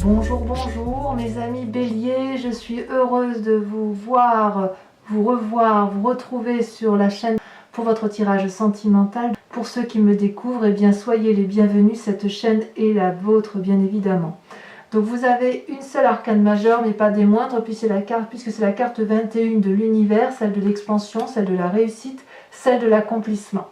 Bonjour, bonjour mes amis béliers, je suis heureuse de vous voir, vous revoir, vous retrouver sur la chaîne pour votre tirage sentimental. Pour ceux qui me découvrent, eh bien soyez les bienvenus, cette chaîne est la vôtre bien évidemment. Donc vous avez une seule arcane majeure, mais pas des moindres, puisque c'est la carte 21 de l'univers, celle de l'expansion, celle de la réussite, celle de l'accomplissement.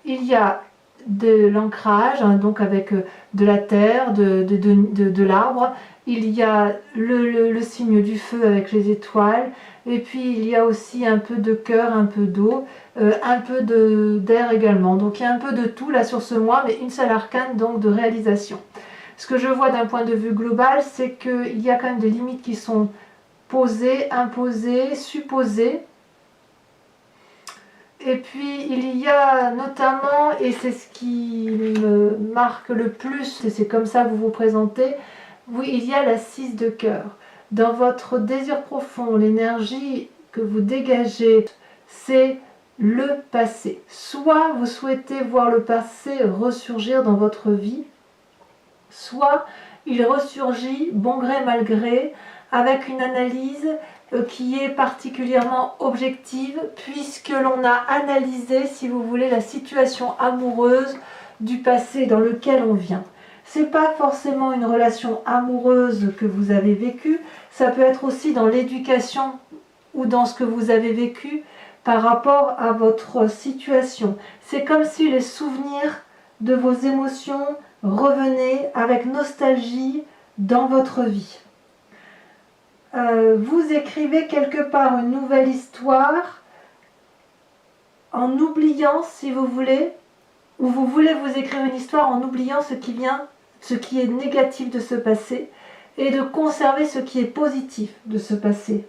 Il y a de l'ancrage, donc avec de la terre, de l'arbre. Il y a le signe du feu avec les étoiles. Et puis il y a aussi un peu de cœur, un peu d'eau, un peu d'air également. Donc il y a un peu de tout là sur ce mois, mais une seule arcane donc de réalisation. Ce que je vois d'un point de vue global, c'est qu'il y a quand même des limites qui sont posées, imposées, supposées. Et puis il y a notamment, et c'est ce qui me marque le plus, et c'est comme ça que vous vous présentez, oui, il y a la 6 de cœur. Dans votre désir profond, l'énergie que vous dégagez, c'est le passé. Soit vous souhaitez voir le passé ressurgir dans votre vie, soit il ressurgit bon gré mal gré, avec une analyse qui est particulièrement objective, puisque l'on a analysé, si vous voulez, la situation amoureuse du passé dans lequel on vient. Ce n'est pas forcément une relation amoureuse que vous avez vécue, ça peut être aussi dans l'éducation ou dans ce que vous avez vécu par rapport à votre situation. C'est comme si les souvenirs de vos émotions revenaient avec nostalgie dans votre vie. Vous écrivez quelque part une nouvelle histoire en oubliant, si vous voulez, ou vous voulez vous écrire une histoire en oubliant ce qui est négatif de ce passé, et de conserver ce qui est positif de ce passé.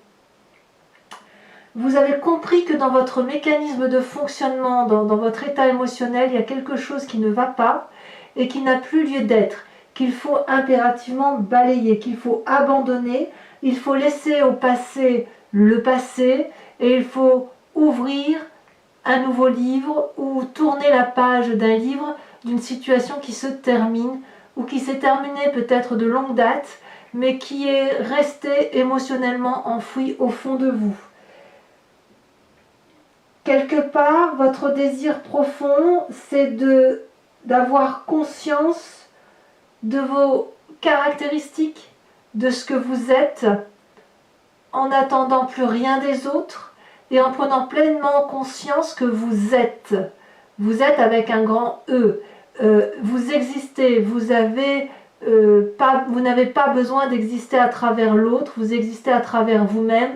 Vous avez compris que dans votre mécanisme de fonctionnement, dans votre état émotionnel, il y a quelque chose qui ne va pas et qui n'a plus lieu d'être, qu'il faut impérativement balayer, qu'il faut abandonner. Il faut laisser au passé le passé et il faut ouvrir un nouveau livre ou tourner la page d'un livre d'une situation qui se termine ou qui s'est terminée peut-être de longue date, mais qui est restée émotionnellement enfouie au fond de vous. Quelque part, votre désir profond, c'est d'avoir conscience de vos caractéristiques, de ce que vous êtes, en n'attendant plus rien des autres et en prenant pleinement conscience que vous êtes. Vous êtes avec un grand E. Vous existez, vous n'avez pas besoin d'exister à travers l'autre, vous existez à travers vous-même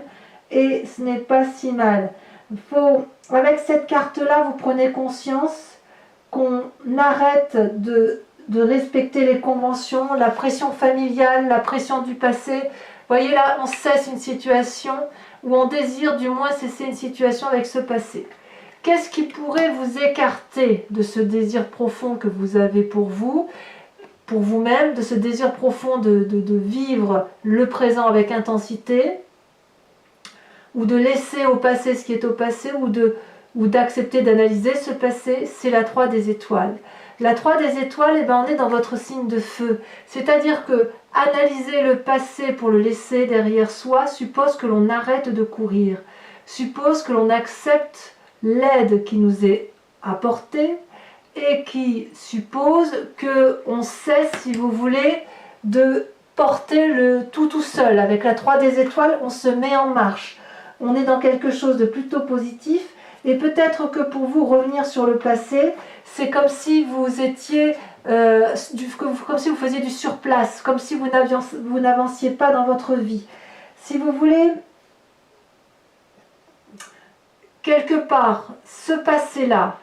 et ce n'est pas si mal. Avec cette carte-là, vous prenez conscience qu'on arrête de respecter les conventions, la pression familiale, la pression du passé. Vous voyez là, on cesse une situation, ou on désire du moins cesser une situation avec ce passé. Qu'est-ce qui pourrait vous écarter de ce désir profond que vous avez pour vous, pour vous-même, de ce désir profond de vivre le présent avec intensité, ou de laisser au passé ce qui est au passé, ou d'accepter d'analyser ce passé? C'est la 3 des étoiles. La 3 des étoiles, on est dans votre signe de feu. C'est-à-dire que analyser le passé pour le laisser derrière soi suppose que l'on arrête de courir, suppose que l'on accepte l'aide qui nous est apportée et qui suppose qu'on cesse, si vous voulez, de porter le tout seul. Avec la 3 des étoiles, on se met en marche. On est dans quelque chose de plutôt positif. Et peut-être que pour vous, revenir sur le passé, c'est comme si vous étiez, comme si vous faisiez du surplace, comme si vous n'avanciez pas dans votre vie. Si vous voulez, quelque part, ce passé-là,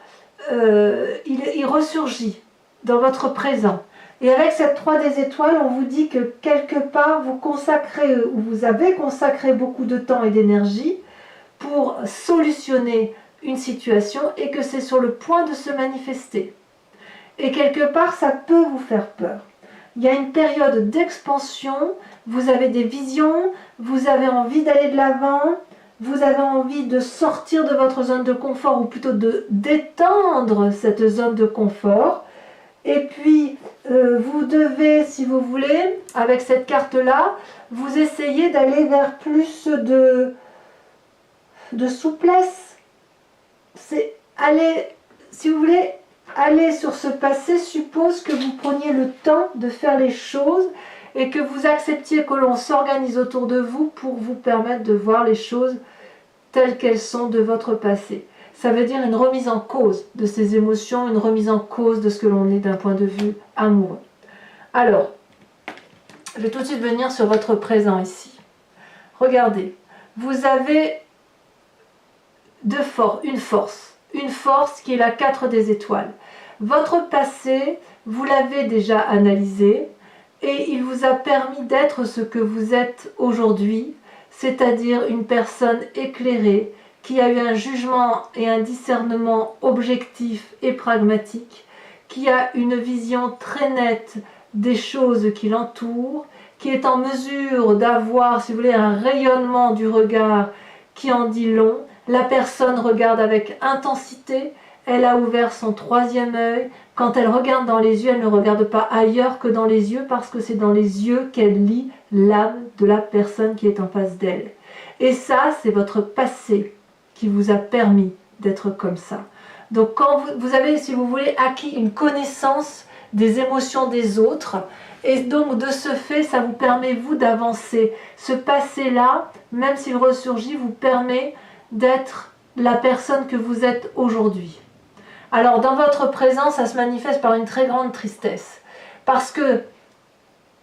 il ressurgit dans votre présent. Et avec cette 3 des étoiles, on vous dit que quelque part, vous avez consacré beaucoup de temps et d'énergie pour solutionner une situation et que c'est sur le point de se manifester. Et quelque part, ça peut vous faire peur. Il y a une période d'expansion, vous avez des visions, vous avez envie d'aller de l'avant, vous avez envie de sortir de votre zone de confort, ou plutôt de d'étendre cette zone de confort. Et puis, vous devez, si vous voulez, avec cette carte-là, vous essayez d'aller vers plus de souplesse. C'est aller, si vous voulez, aller sur ce passé suppose que vous preniez le temps de faire les choses et que vous acceptiez que l'on s'organise autour de vous pour vous permettre de voir les choses telles qu'elles sont de votre passé. Ça veut dire une remise en cause de ces émotions, une remise en cause de ce que l'on est d'un point de vue amoureux. Alors, je vais tout de suite venir sur votre présent ici. Regardez, vous avez une force qui est la 4 des étoiles. Votre passé, vous l'avez déjà analysé et il vous a permis d'être ce que vous êtes aujourd'hui, c'est-à-dire une personne éclairée qui a eu un jugement et un discernement objectif et pragmatique, qui a une vision très nette des choses qui l'entourent, qui est en mesure d'avoir, si vous voulez, un rayonnement du regard qui en dit long. La personne regarde avec intensité, elle a ouvert son 3e œil. Quand elle regarde dans les yeux, elle ne regarde pas ailleurs que dans les yeux parce que c'est dans les yeux qu'elle lit l'âme de la personne qui est en face d'elle. Et ça, c'est votre passé qui vous a permis d'être comme ça. Donc quand vous avez, si vous voulez, acquis une connaissance des émotions des autres, et donc de ce fait, ça vous permet, vous, d'avancer. Ce passé-là, même s'il ressurgit, vous permet d'être la personne que vous êtes aujourd'hui. Alors dans votre présent, ça se manifeste par une très grande tristesse. Parce que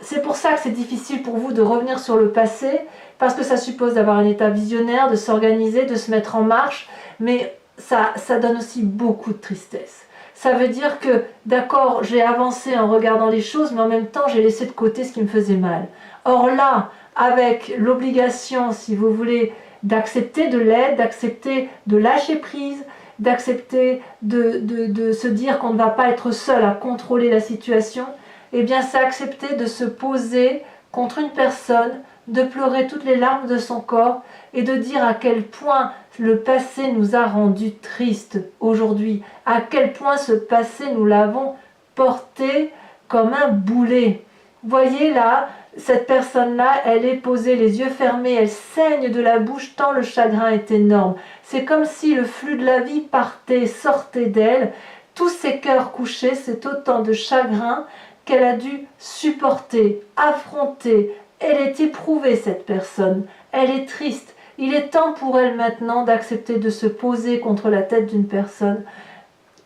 c'est pour ça que c'est difficile pour vous de revenir sur le passé, parce que ça suppose d'avoir un état visionnaire, de s'organiser, de se mettre en marche, mais ça donne aussi beaucoup de tristesse. Ça veut dire que, d'accord, j'ai avancé en regardant les choses, mais en même temps, j'ai laissé de côté ce qui me faisait mal. Or là, avec l'obligation, si vous voulez, d'accepter de l'aide, d'accepter de lâcher prise, d'accepter de se dire qu'on ne va pas être seul à contrôler la situation, eh bien c'est accepter de se poser contre une personne, de pleurer toutes les larmes de son corps et de dire à quel point le passé nous a rendus tristes aujourd'hui, à quel point ce passé nous l'avons porté comme un boulet. Voyez là, cette personne-là, elle est posée, les yeux fermés, elle saigne de la bouche tant le chagrin est énorme. C'est comme si le flux de la vie partait, sortait d'elle. Tous ces cœurs couchés, c'est autant de chagrin qu'elle a dû supporter, affronter. Elle est éprouvée, cette personne. Elle est triste. Il est temps pour elle maintenant d'accepter de se poser contre la tête d'une personne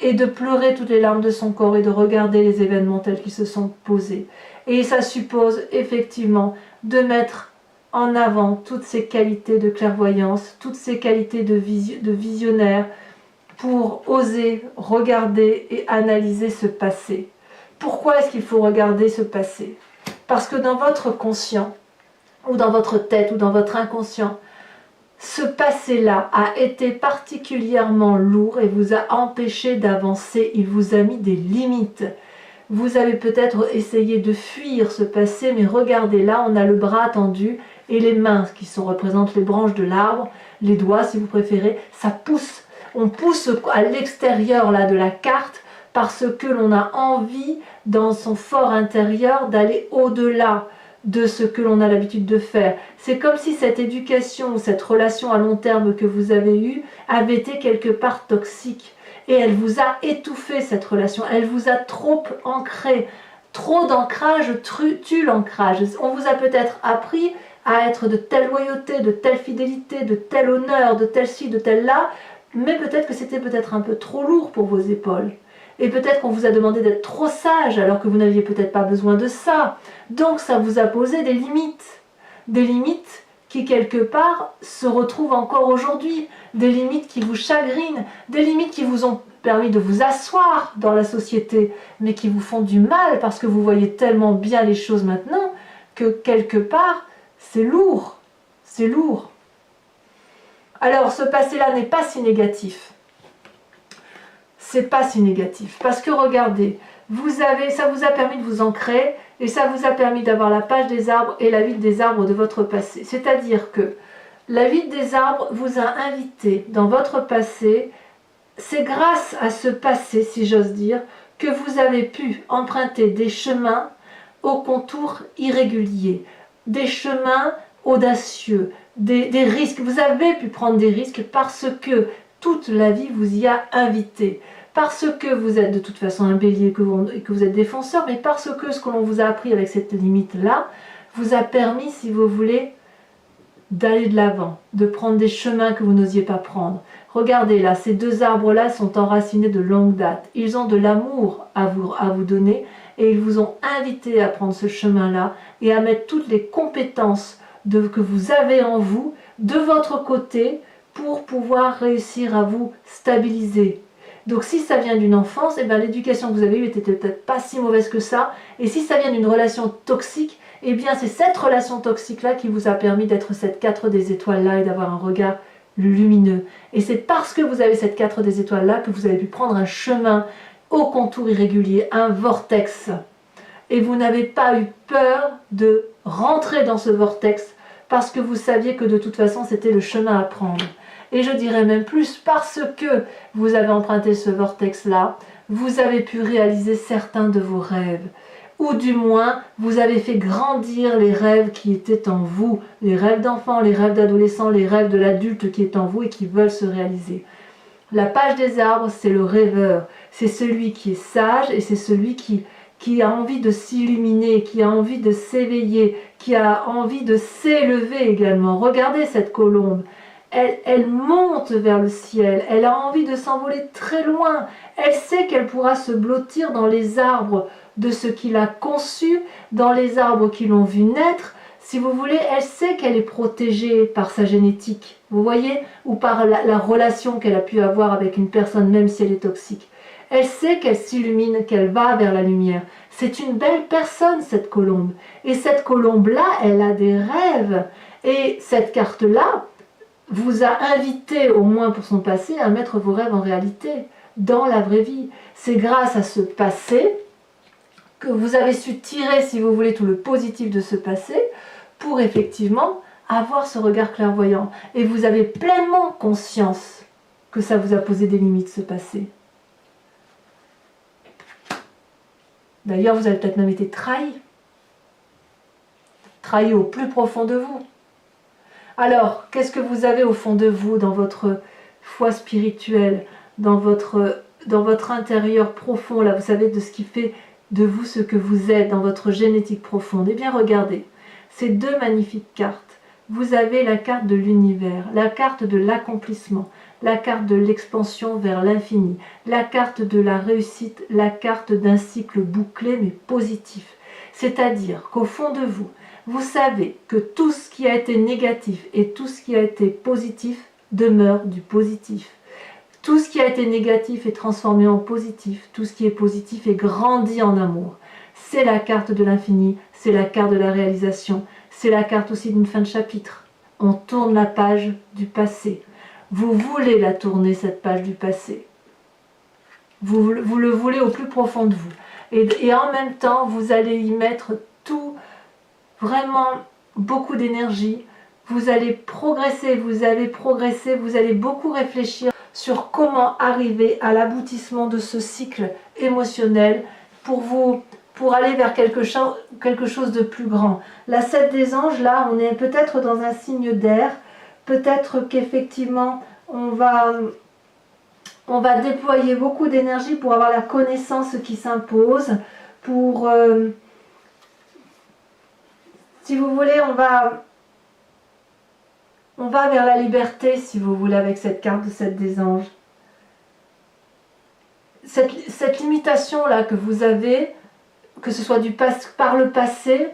et de pleurer toutes les larmes de son corps et de regarder les événements tels qu'ils se sont posés. Et ça suppose effectivement de mettre en avant toutes ces qualités de clairvoyance, toutes ces qualités de visionnaire pour oser regarder et analyser ce passé. Pourquoi est-ce qu'il faut regarder ce passé? Parce que dans votre conscient, ou dans votre tête, ou dans votre inconscient, ce passé-là a été particulièrement lourd et vous a empêché d'avancer, il vous a mis des limites. Vous avez peut-être essayé de fuir ce passé, mais regardez là, on a le bras tendu et les mains qui représentent les branches de l'arbre, les doigts si vous préférez, ça pousse. On pousse à l'extérieur là de la carte parce que l'on a envie dans son fort intérieur d'aller au-delà de ce que l'on a l'habitude de faire. C'est comme si cette éducation ou cette relation à long terme que vous avez eue avait été quelque part toxique. Et elle vous a étouffé cette relation, elle vous a trop ancré. Trop d'ancrage tue l'ancrage. On vous a peut-être appris à être de telle loyauté, de telle fidélité, de tel honneur, de tel ci, de tel là, mais peut-être que c'était peut-être un peu trop lourd pour vos épaules. Et peut-être qu'on vous a demandé d'être trop sage alors que vous n'aviez peut-être pas besoin de ça. Donc ça vous a posé des limites qui quelque part se retrouvent encore aujourd'hui, des limites qui vous chagrinent, des limites qui vous ont permis de vous asseoir dans la société, mais qui vous font du mal parce que vous voyez tellement bien les choses maintenant que quelque part c'est lourd, c'est lourd. Alors ce passé-là n'est pas si négatif. C'est pas si négatif. Parce que regardez, ça vous a permis de vous ancrer et ça vous a permis d'avoir la page des arbres et la vie des arbres de votre passé. C'est-à-dire que la vie des arbres vous a invité dans votre passé. C'est grâce à ce passé, si j'ose dire, que vous avez pu emprunter des chemins aux contours irréguliers, des chemins audacieux, des risques. Vous avez pu prendre des risques parce que toute la vie vous y a invité. Parce que vous êtes de toute façon un bélier et que vous êtes défenseur, mais parce que ce que l'on vous a appris avec cette limite-là vous a permis, si vous voulez, d'aller de l'avant, de prendre des chemins que vous n'osiez pas prendre. Regardez là, ces deux arbres-là sont enracinés de longue date. Ils ont de l'amour à vous donner et ils vous ont invité à prendre ce chemin-là et à mettre toutes les compétences que vous avez en vous de votre côté pour pouvoir réussir à vous stabiliser. Donc si ça vient d'une enfance, eh ben, l'éducation que vous avez eue était peut-être pas si mauvaise que ça. Et si ça vient d'une relation toxique, eh bien c'est cette relation toxique-là qui vous a permis d'être cette 4 des étoiles-là et d'avoir un regard lumineux. Et c'est parce que vous avez cette 4 des étoiles-là que vous avez pu prendre un chemin au contour irrégulier, un vortex. Et vous n'avez pas eu peur de rentrer dans ce vortex parce que vous saviez que de toute façon c'était le chemin à prendre. Et je dirais même plus, parce que vous avez emprunté ce vortex-là, vous avez pu réaliser certains de vos rêves. Ou du moins, vous avez fait grandir les rêves qui étaient en vous, les rêves d'enfants, les rêves d'adolescents, les rêves de l'adulte qui est en vous et qui veulent se réaliser. La page des arbres, c'est le rêveur, c'est celui qui est sage et c'est celui qui a envie de s'illuminer, qui a envie de s'éveiller, qui a envie de s'élever également. Regardez cette colombe. Elle monte vers le ciel, elle a envie de s'envoler très loin, elle sait qu'elle pourra se blottir dans les arbres de ce qu'il a conçu, dans les arbres qui l'ont vu naître. Si vous voulez, elle sait qu'elle est protégée par sa génétique, vous voyez, ou par la relation qu'elle a pu avoir avec une personne, même si elle est toxique. Elle sait qu'elle s'illumine, qu'elle va vers la lumière. C'est une belle personne, cette colombe. Et cette colombe-là, elle a des rêves. Et cette carte-là vous a invité, au moins pour son passé, à mettre vos rêves en réalité, dans la vraie vie. C'est grâce à ce passé que vous avez su tirer, si vous voulez, tout le positif de ce passé, pour effectivement avoir ce regard clairvoyant. Et vous avez pleinement conscience que ça vous a posé des limites, ce passé. D'ailleurs, vous avez peut-être même été trahi. Trahi au plus profond de vous. Alors, qu'est-ce que vous avez au fond de vous, dans votre foi spirituelle, dans votre intérieur profond, là, vous savez, de ce qui fait de vous ce que vous êtes, dans votre génétique profonde? Eh bien, regardez, ces deux magnifiques cartes. Vous avez la carte de l'univers, la carte de l'accomplissement, la carte de l'expansion vers l'infini, la carte de la réussite, la carte d'un cycle bouclé mais positif. C'est-à-dire qu'au fond de vous, vous savez que tout ce qui a été négatif et tout ce qui a été positif demeure du positif. Tout ce qui a été négatif est transformé en positif. Tout ce qui est positif est grandi en amour. C'est la carte de l'infini, c'est la carte de la réalisation, c'est la carte aussi d'une fin de chapitre. On tourne la page du passé. Vous voulez la tourner, cette page du passé. Vous le voulez au plus profond de vous. Et en même temps, vous allez y mettre tout, vraiment beaucoup d'énergie. Vous allez progresser, vous allez beaucoup réfléchir sur comment arriver à l'aboutissement de ce cycle émotionnel pour aller vers quelque chose de plus grand. La 7 des anges, là, on est peut-être dans un signe d'air, peut-être qu'effectivement, on va déployer beaucoup d'énergie pour avoir la connaissance qui s'impose, pour... si vous voulez, on va vers la liberté, si vous voulez, avec cette carte de 7 des anges. Cette limitation-là que vous avez, que ce soit par le passé,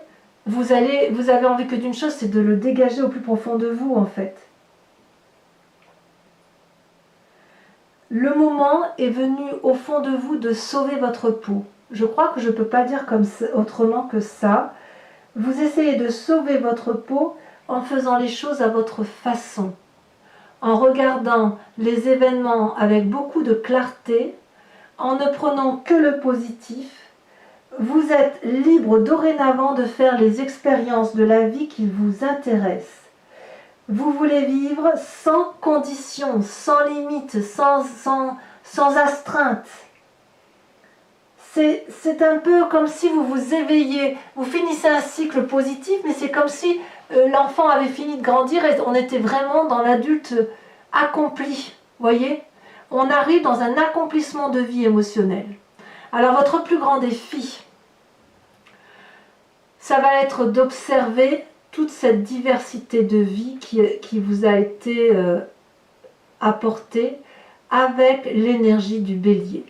vous avez envie que d'une chose, c'est de le dégager au plus profond de vous, en fait. Le moment est venu au fond de vous de sauver votre peau. Je crois que je ne peux pas dire autrement que ça. Vous essayez de sauver votre peau en faisant les choses à votre façon, en regardant les événements avec beaucoup de clarté, en ne prenant que le positif. Vous êtes libre dorénavant de faire les expériences de la vie qui vous intéressent. Vous voulez vivre sans conditions, sans limites, sans astreinte. c'est un peu comme si vous vous éveillez, vous finissez un cycle positif, mais c'est comme si l'enfant avait fini de grandir et on était vraiment dans l'adulte accompli, voyez? On arrive dans un accomplissement de vie émotionnelle. Alors votre plus grand défi, ça va être d'observer toute cette diversité de vie qui vous a été apportée avec l'énergie du bélier.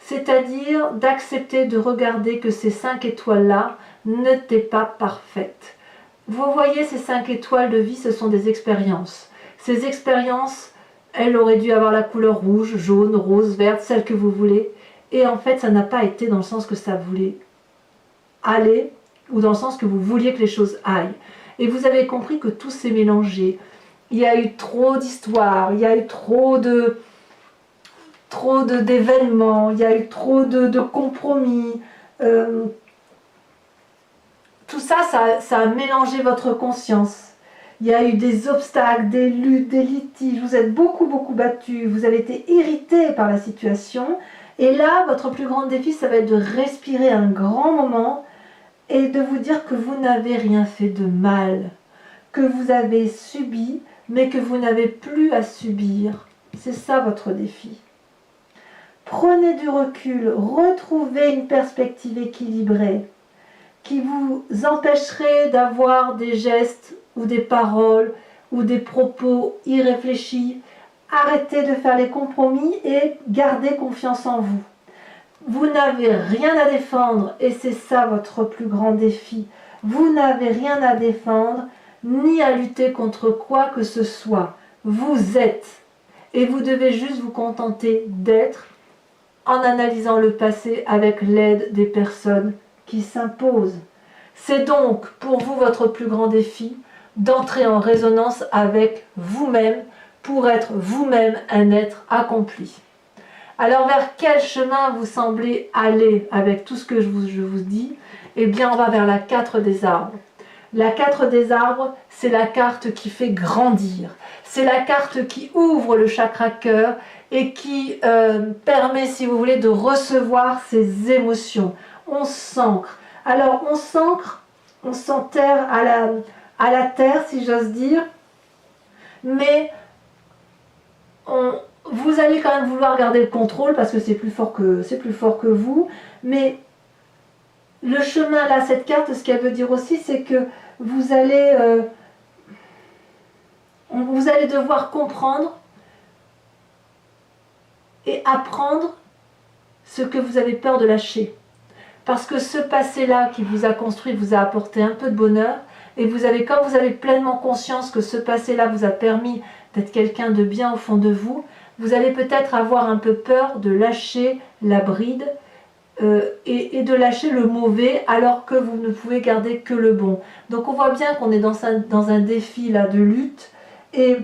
C'est-à-dire d'accepter de regarder que ces 5 étoiles-là n'étaient pas parfaites. Vous voyez, ces 5 étoiles de vie, ce sont des expériences. Ces expériences, elles auraient dû avoir la couleur rouge, jaune, rose, verte, celle que vous voulez. Et en fait, ça n'a pas été dans le sens que ça voulait aller, ou dans le sens que vous vouliez que les choses aillent. Et vous avez compris que tout s'est mélangé. Il y a eu trop d'histoires, il y a eu trop d'événements, il y a eu trop de compromis. Tout ça, ça a mélangé votre conscience. Il y a eu des obstacles, des luttes, des litiges. Vous êtes beaucoup battu. Vous avez été irrité par la situation. Et là, votre plus grand défi, ça va être de respirer un grand moment et de vous dire que vous n'avez rien fait de mal, que vous avez subi, mais que vous n'avez plus à subir. C'est ça votre défi. Prenez du recul, retrouvez une perspective équilibrée qui vous empêcherait d'avoir des gestes ou des paroles ou des propos irréfléchis. Arrêtez de faire les compromis et gardez confiance en vous. Vous n'avez rien à défendre et c'est ça votre plus grand défi. Vous n'avez rien à défendre ni à lutter contre quoi que ce soit. Vous êtes et vous devez juste vous contenter d'être en analysant le passé avec l'aide des personnes qui s'imposent. C'est donc pour vous votre plus grand défi d'entrer en résonance avec vous-même pour être vous-même un être accompli. Alors vers quel chemin vous semblez aller avec tout ce que je vous dis? Eh bien on va vers la 4 des arbres. La 4 des arbres, c'est la carte qui fait grandir. C'est la carte qui ouvre le chakra cœur et qui permet, si vous voulez, de recevoir ces émotions. On s'ancre. Alors on s'ancre, on s'enterre à la terre, si j'ose dire, mais vous allez quand même vouloir garder le contrôle parce que c'est plus fort que vous, mais le chemin là, cette carte, ce qu'elle veut dire aussi, c'est que vous allez devoir comprendre et apprendre ce que vous avez peur de lâcher. Parce que ce passé-là qui vous a construit vous a apporté un peu de bonheur, et quand vous avez pleinement conscience que ce passé-là vous a permis d'être quelqu'un de bien au fond de vous, vous allez peut-être avoir un peu peur de lâcher la bride et de lâcher le mauvais alors que vous ne pouvez garder que le bon. Donc on voit bien qu'on est dans un défi là de lutte, et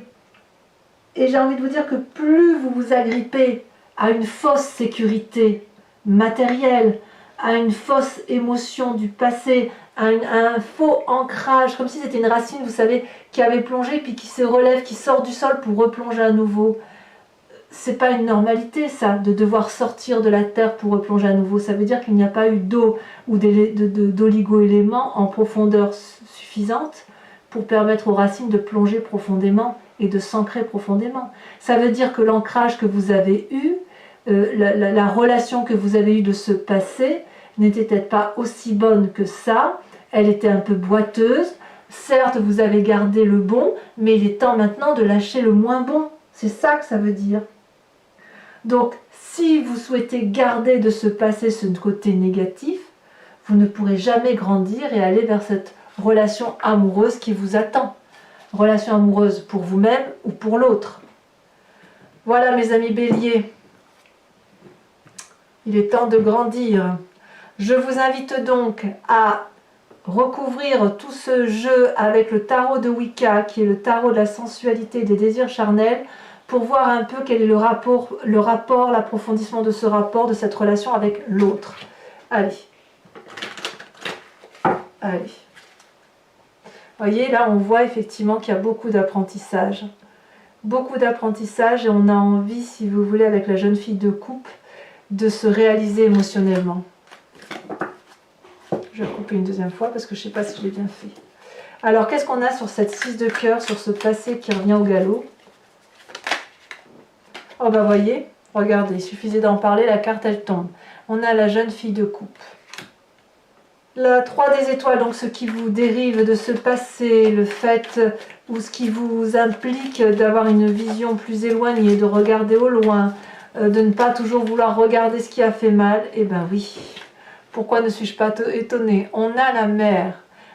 j'ai envie de vous dire que plus vous vous agrippez à une fausse sécurité matérielle, à une fausse émotion du passé, à un faux ancrage, comme si c'était une racine, vous savez, qui avait plongé puis qui se relève, qui sort du sol pour replonger à nouveau. C'est pas une normalité ça, de devoir sortir de la terre pour replonger à nouveau. Ça veut dire qu'il n'y a pas eu d'eau ou d'oligo-éléments en profondeur suffisante pour permettre aux racines de plonger profondément et de s'ancrer profondément. Ça veut dire que l'ancrage que vous avez eu, la relation que vous avez eue de ce passé n'était peut-être pas aussi bonne que ça, elle était un peu boiteuse. Certes, vous avez gardé le bon, mais il est temps maintenant de lâcher le moins bon. C'est ça que ça veut dire. Donc, si vous souhaitez garder de ce passé ce côté négatif, vous ne pourrez jamais grandir et aller vers cette relation amoureuse qui vous attend. Relation amoureuse pour vous-même ou pour l'autre. Voilà mes amis béliers. Il est temps de grandir. Je vous invite donc à recouvrir tout ce jeu avec le tarot de Wicca, qui est le tarot de la sensualité et des désirs charnels, pour voir un peu quel est le rapport, l'approfondissement de ce rapport, de cette relation avec l'autre. Allez. Allez. Vous voyez, là, on voit effectivement qu'il y a beaucoup d'apprentissage. Beaucoup d'apprentissage, et on a envie, si vous voulez, avec la jeune fille de coupe, de se réaliser émotionnellement. Je vais couper une deuxième fois parce que je ne sais pas si je l'ai bien fait. Alors, qu'est-ce qu'on a sur cette 6 de cœur, sur ce passé qui revient au galop? Oh bah voyez, regardez, il suffisait d'en parler, la carte elle tombe. On a la jeune fille de coupe. La 3 des étoiles, donc ce qui vous dérive de ce passé, le fait ou ce qui vous implique d'avoir une vision plus éloignée, de regarder au loin, de ne pas toujours vouloir regarder ce qui a fait mal, eh ben oui. Pourquoi ne suis-je pas étonnée? On a la mer.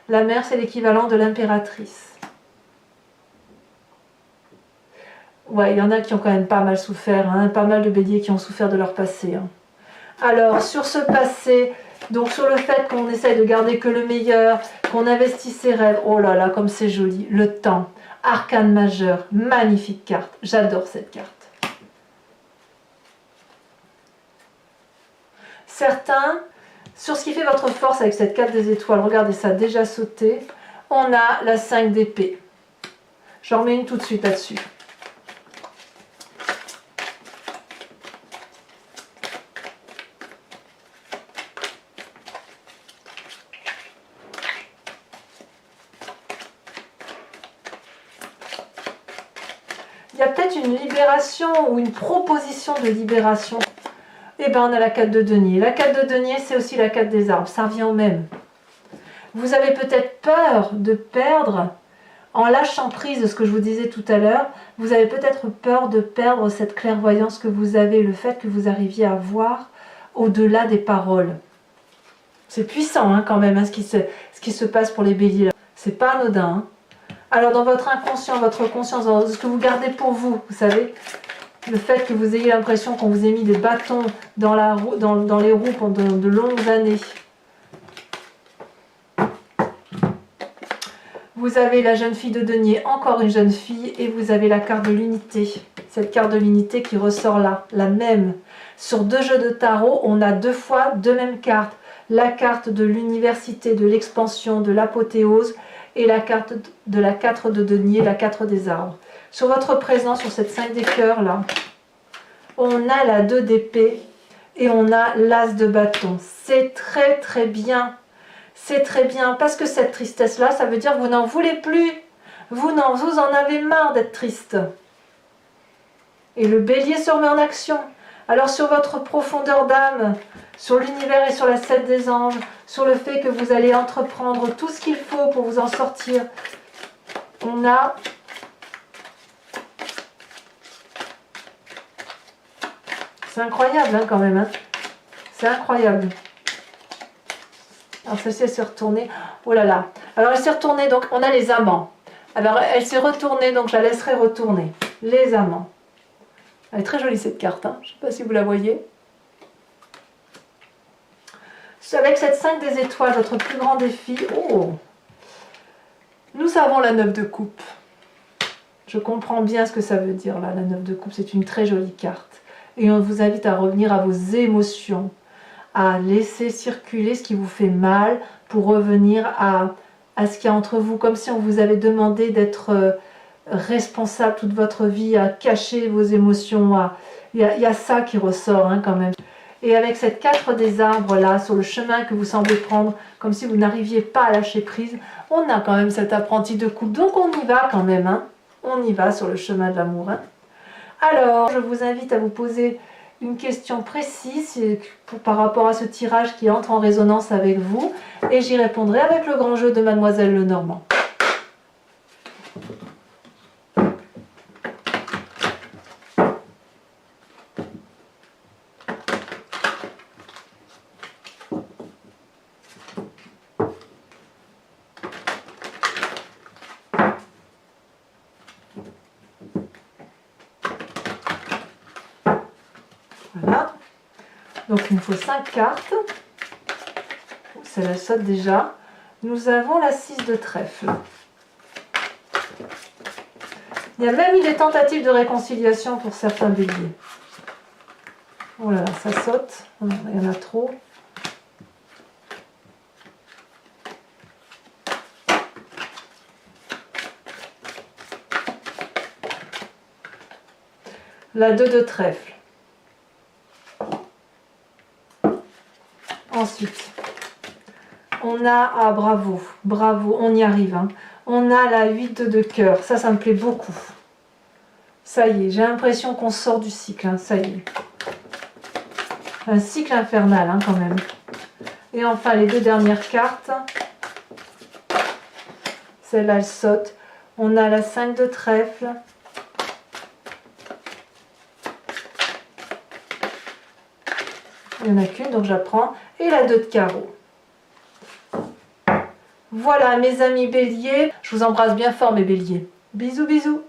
La mer, c'est l'équivalent de l'impératrice. Ouais, il y en a qui ont quand même pas mal souffert, hein, pas mal de béliers qui ont souffert de leur passé. Hein. Alors, sur ce passé, donc sur le fait qu'on essaye de garder que le meilleur, qu'on investit ses rêves, oh là là, comme c'est joli, le temps, arcane majeur, magnifique carte, j'adore cette carte. Certains, sur ce qui fait votre force avec cette 4 des étoiles, regardez ça, déjà sauté, on a la 5 d'épée. J'en mets une tout de suite là-dessus. Il y a peut-être une libération ou une proposition de libération. Eh bien, on a la 4 de denier. La 4 de denier, c'est aussi la 4 des arbres. Ça revient au même. Vous avez peut-être peur de perdre, en lâchant prise de ce que je vous disais tout à l'heure, vous avez peut-être peur de perdre cette clairvoyance que vous avez, le fait que vous arriviez à voir au-delà des paroles. C'est puissant hein, quand même, hein, ce qui se passe pour les béliers. C'est pas anodin. Hein. Alors dans votre inconscient, votre conscience, dans ce que vous gardez pour vous, vous savez, le fait que vous ayez l'impression qu'on vous ait mis des bâtons dans les roues pendant de longues années. Vous avez la jeune fille de denier, encore une jeune fille, et vous avez la carte de l'unité. Cette carte de l'unité qui ressort là, la même. Sur 2 jeux de tarot, on a 2 fois 2 mêmes cartes. La carte de l'université, de l'expansion, de l'apothéose, et la carte de la 4 de denier, la 4 des arbres. Sur votre présent, sur cette 5 des cœurs là, on a la 2 d'épée et on a l'as de bâton. C'est très très bien. C'est très bien parce que cette tristesse là, ça veut dire que vous n'en voulez plus. Vous en avez marre d'être triste. Et le bélier se remet en action. Alors sur votre profondeur d'âme, sur l'univers et sur la 7 des anges, sur le fait que vous allez entreprendre tout ce qu'il faut pour vous en sortir, on a c'est incroyable hein, quand même. Hein. C'est incroyable. Alors celle-ci elle s'est retournée. Oh là là. Alors elle s'est retournée, donc on a les amants. Alors elle s'est retournée, donc je la laisserai retourner. Les amants. Elle est très jolie cette carte, hein. Je ne sais pas si vous la voyez. Avec cette 5 des étoiles, votre plus grand défi, oh, nous avons la 9 de coupe. Je comprends bien ce que ça veut dire là, la 9 de coupe, c'est une très jolie carte. Et on vous invite à revenir à vos émotions, à laisser circuler ce qui vous fait mal pour revenir à ce qu'il y a entre vous, comme si on vous avait demandé d'être responsable toute votre vie, à cacher vos émotions. Il y a ça qui ressort hein, quand même. Et avec cette 4 des arbres là, sur le chemin que vous semblez prendre, comme si vous n'arriviez pas à lâcher prise, on a quand même cet apprenti de coupe. Donc on y va quand même, hein. On y va sur le chemin de l'amour. Hein. Alors, je vous invite à vous poser une question précise par rapport à ce tirage qui entre en résonance avec vous. Et j'y répondrai avec le grand jeu de Mademoiselle Lenormand. Voilà. Donc il nous faut 5 cartes. Ça la saute déjà. Nous avons la 6 de trèfle. Il y a même eu des tentatives de réconciliation pour certains béliers. Oh là là, ça saute. Il y en a trop. La 2 de trèfle. Ensuite, On a, ah bravo, bravo, on y arrive. Hein. On a la 8 de cœur, ça me plaît beaucoup. Ça y est, j'ai l'impression qu'on sort du cycle, hein, ça y est. Un cycle infernal hein, quand même. Et enfin les deux dernières cartes. Celle-là elle saute. On a la 5 de trèfle. Il n'y en a qu'une donc j'apprends. Et la 2 de carreau. Voilà mes amis béliers. Je vous embrasse bien fort mes béliers. Bisous bisous.